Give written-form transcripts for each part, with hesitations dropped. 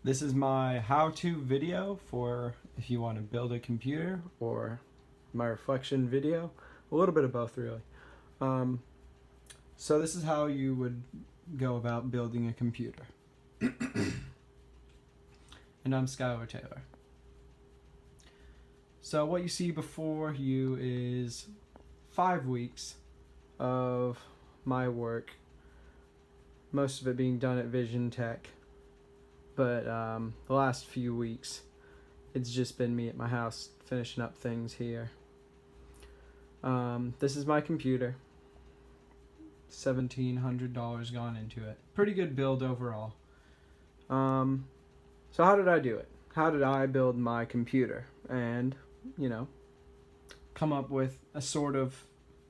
This is my how-to video for if you want to build a computer, or my reflection video. A little bit of both, really. So this is how you would go about building a computer. And I'm Skylar Taylor. So what you see before you is 5 weeks of my work, most of it being done at Vision Tech. But the last few weeks, it's just been me at my house finishing up things here. This is my computer. $1,700 gone into it. Pretty good build overall. So how did I do it? How did I build my computer? And, come up with a sort of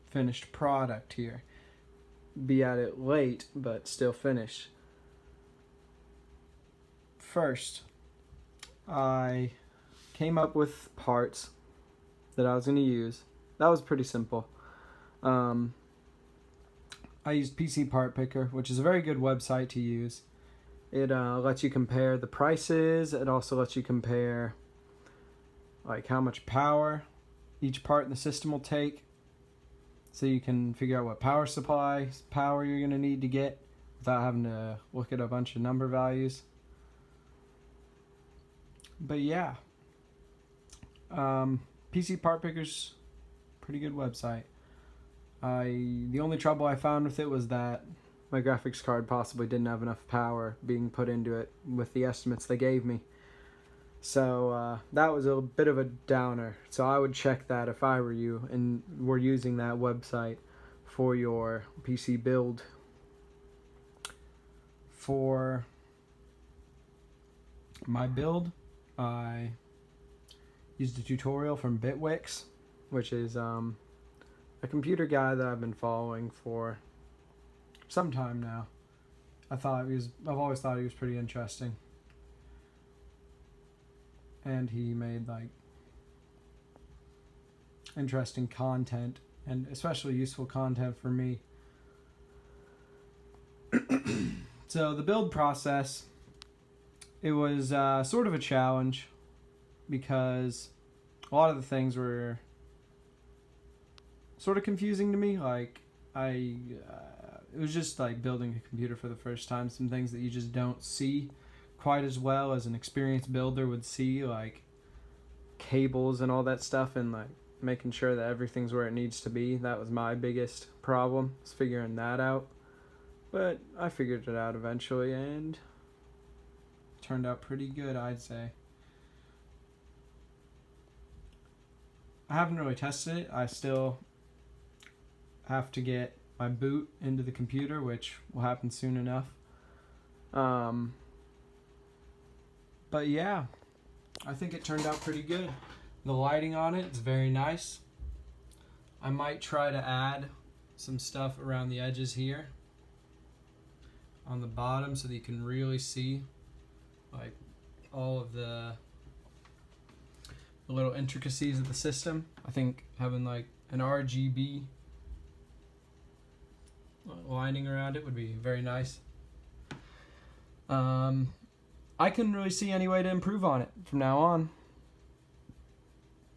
finished product here. Be at it late, but still finished. First, I came up with parts that I was going to use. That was pretty simple. I used PC Part Picker, which is a very good website to use. It lets you compare the prices. It also lets you compare like how much power each part in the system will take, so you can figure out what power you're going to need to get without having to look at a bunch of number values. But yeah, PC Part Picker's pretty good website. The only trouble I found with it was that my graphics card possibly didn't have enough power being put into it with the estimates they gave me. So that was a bit of a downer. So I would check that if I were you and were using that website for your PC build. For my build, I used a tutorial from Bitwix, which is a computer guy that I've been following for some time now. I've always thought he was pretty interesting, and he made like interesting content, and especially useful content for me. So the build process, it was sort of a challenge because a lot of the things were sort of confusing to me. Like it was just like building a computer for the first time. Some things that you just don't see quite as well as an experienced builder would see, like cables and all that stuff, and like making sure that everything's where it needs to be. That was my biggest problem, was figuring that out. But I figured it out eventually, and it turned out pretty good, I'd say. I haven't really tested it. I still have to get my boot into the computer, which will happen soon enough. But yeah, I think it turned out pretty good. The lighting on it is very nice. I might try to add some stuff around the edges here on the bottom so that you can really see like all of the little intricacies of the system. I think having like an RGB lining around it would be very nice. I couldn't really see any way to improve on it from now on.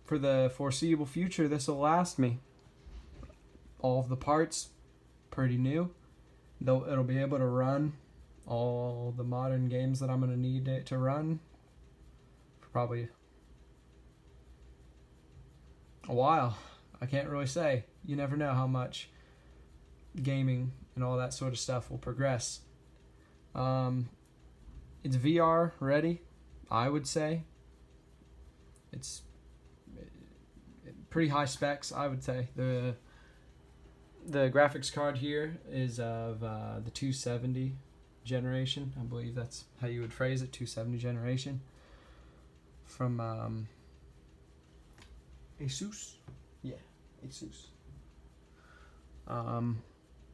For the foreseeable future, this will last me. All of the parts, pretty new. It'll be able to run all the modern games that I'm going to need it to run for probably a while. I can't really say. You never know how much gaming and all that sort of stuff will progress. It's VR ready, I would say. It's pretty high specs, I would say. The graphics card here is of the 270 generation. I believe that's how you would phrase it, 270 generation. From Asus. Yeah, Asus.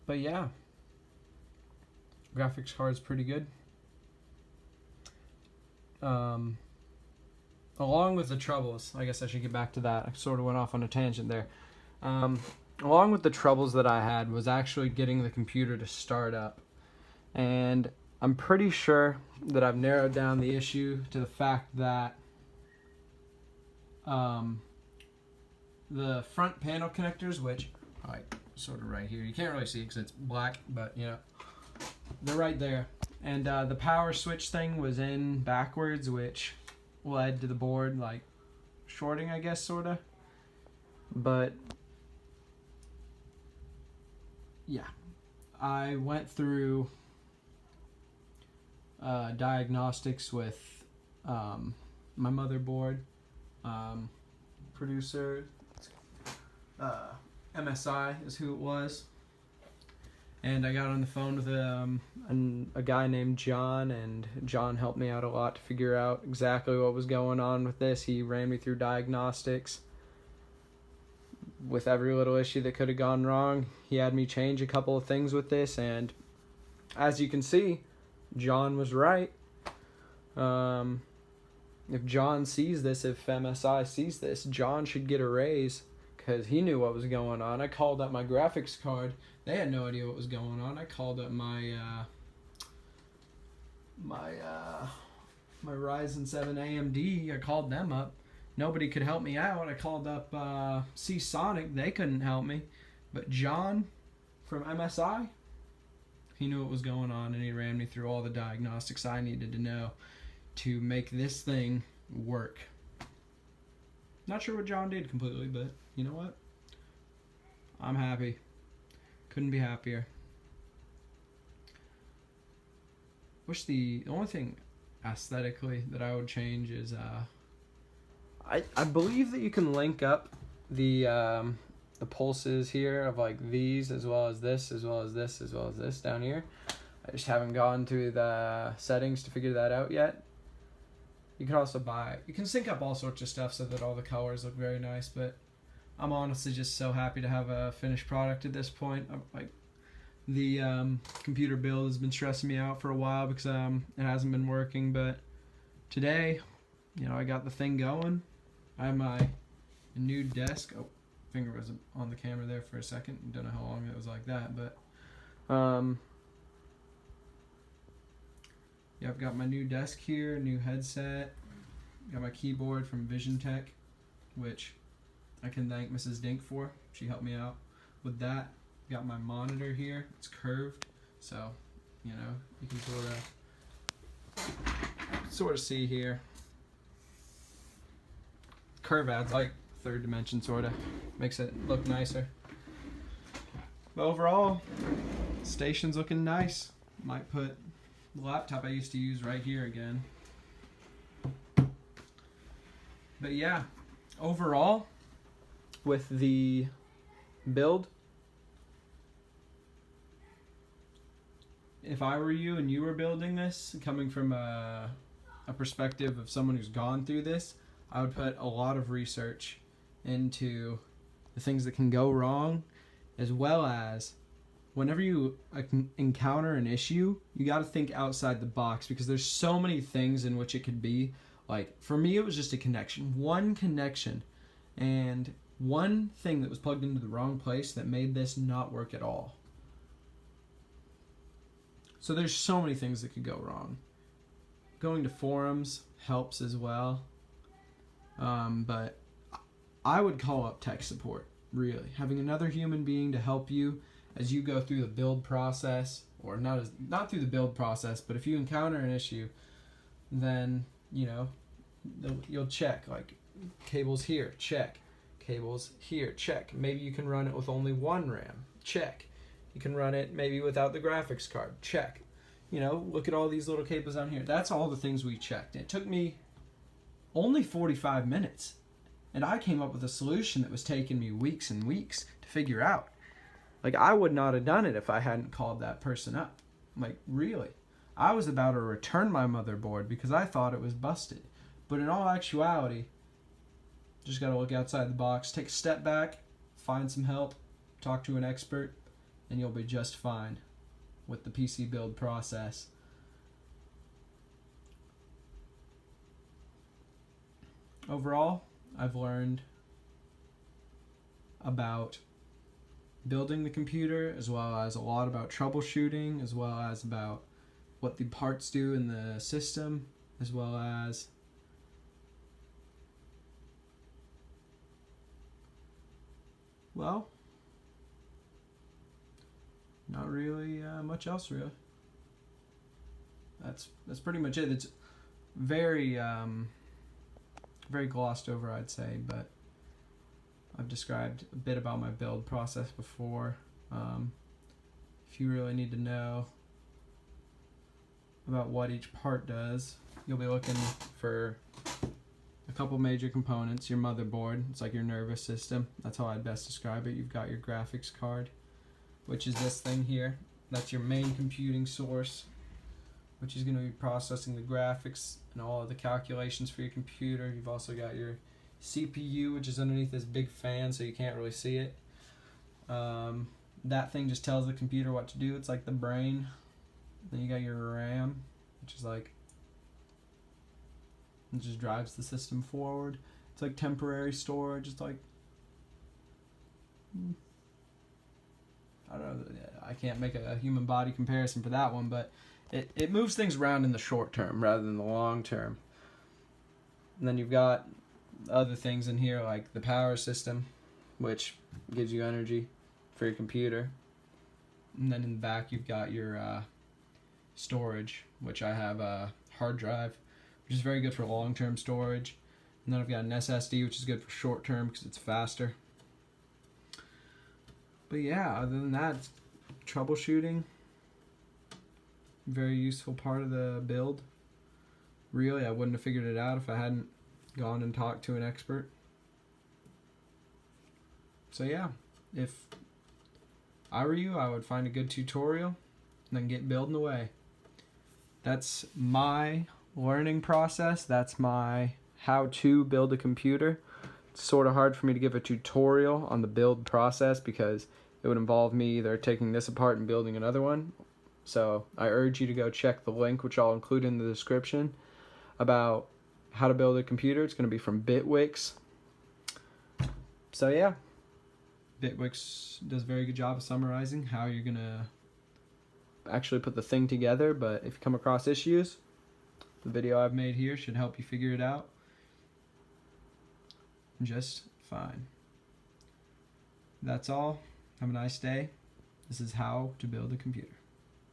But yeah, graphics card's pretty good. Along with the troubles, I guess I should get back to that. I sort of went off on a tangent there. Along with the troubles that I had was actually getting the computer to start up. And I'm pretty sure that I've narrowed down the issue to the fact that the front panel connectors, which sort of right here, you can't really see because it's black, but you know, they're right there. And the power switch thing was in backwards, which led to the board like shorting, I guess, sort of. But yeah, I went through diagnostics with my motherboard, producer, MSI is who it was. And I got on the phone with a guy named John, and John helped me out a lot to figure out exactly what was going on with this. He ran me through diagnostics with every little issue that could have gone wrong. He had me change a couple of things with this, and as you can see, John was right. If John sees this, if MSI sees this, John should get a raise because he knew what was going on. I called up my graphics card. They had no idea what was going on. I called up my Ryzen 7 AMD. I called them up. Nobody could help me out. I called up Sonic. They couldn't help me. But John from MSI, he knew what was going on, and he ran me through all the diagnostics I needed to know to make this thing work. Not sure what John did completely, but you know what? I'm happy. Couldn't be happier. Wish the only thing aesthetically that I would change is I believe that you can link up the pulses here of like these as well as this as well as this as well as this down here. I just haven't gone to the settings to figure that out yet. You can also you can sync up all sorts of stuff so that all the colors look very nice, but I'm honestly just so happy to have a finished product at this point. The computer build has been stressing me out for a while because it hasn't been working, but today, you know, I got the thing going. I have my new desk. Oh, finger was on the camera there for a second. Don't know how long it was like that, but yeah, I've got my new desk here, new headset. Got my keyboard from Vision Tech, which I can thank Mrs. Dink for. She helped me out with that. Got my monitor here. It's curved, so you know you can sort of see here. Curve adds like third dimension, sort of makes it look nicer. But overall, station's looking nice. Might put the laptop I used to use right here again. But yeah, overall, with the build, if I were you and you were building this, coming from a perspective of someone who's gone through this, I would put a lot of research into the things that can go wrong, as well as whenever you encounter an issue, you got to think outside the box because there's so many things in which it could be. Like, for me, it was just a connection. One connection and one thing that was plugged into the wrong place that made this not work at all. So there's so many things that could go wrong. Going to forums helps as well. But I would call up tech support, really. Having another human being to help you as you go through the build process, or not through the build process, but if you encounter an issue, then, you know, you'll check, like, cables here, check. Cables here, check. Maybe you can run it with only one RAM, check. You can run it maybe without the graphics card, check. You know, look at all these little cables down here. That's all the things we checked. It took me only 45 minutes, and I came up with a solution that was taking me weeks and weeks to figure out. Like, I would not have done it if I hadn't called that person up. Like, really. I was about to return my motherboard because I thought it was busted. But in all actuality, just got to look outside the box, take a step back, find some help, talk to an expert, and you'll be just fine with the PC build process. Overall, I've learned about building the computer, as well as a lot about troubleshooting, as well as about what the parts do in the system, as well as well, not really much else really. That's pretty much it. It's very very glossed over, I'd say, but I've described a bit about my build process before. If you really need to know about what each part does, you'll be looking for a couple major components. Your motherboard, it's like your nervous system. That's how I'd best describe it. You've got your graphics card, which is this thing here. That's your main computing source, which is going to be processing the graphics and all of the calculations for your computer. You've also got your CPU, which is underneath this big fan, so you can't really see it. That thing just tells the computer what to do. It's like the brain. Then you got your RAM, which is like, it just drives the system forward. It's like temporary storage. It's like, I don't know, I can't make a human body comparison for that one, but it moves things around in the short term rather than the long term. And then you've got other things in here like the power system, which gives you energy for your computer. And then in the back you've got your storage, which I have a hard drive, which is very good for long-term storage. And then I've got an SSD, which is good for short-term because it's faster. But yeah, other than that, it's troubleshooting. Very useful part of the build. Really, I wouldn't have figured it out if I hadn't gone and talked to an expert. So yeah, if I were you, I would find a good tutorial and then get building away. That's my learning process. That's my how to build a computer. It's sort of hard for me to give a tutorial on the build process because it would involve me either taking this apart and building another one. So I urge you to go check the link, which I'll include in the description, about how to build a computer. It's going to be from Bitwix. So yeah, Bitwix does a very good job of summarizing how you're going to actually put the thing together. But if you come across issues, the video I've made here should help you figure it out just fine. That's all. Have a nice day. This is how to build a computer.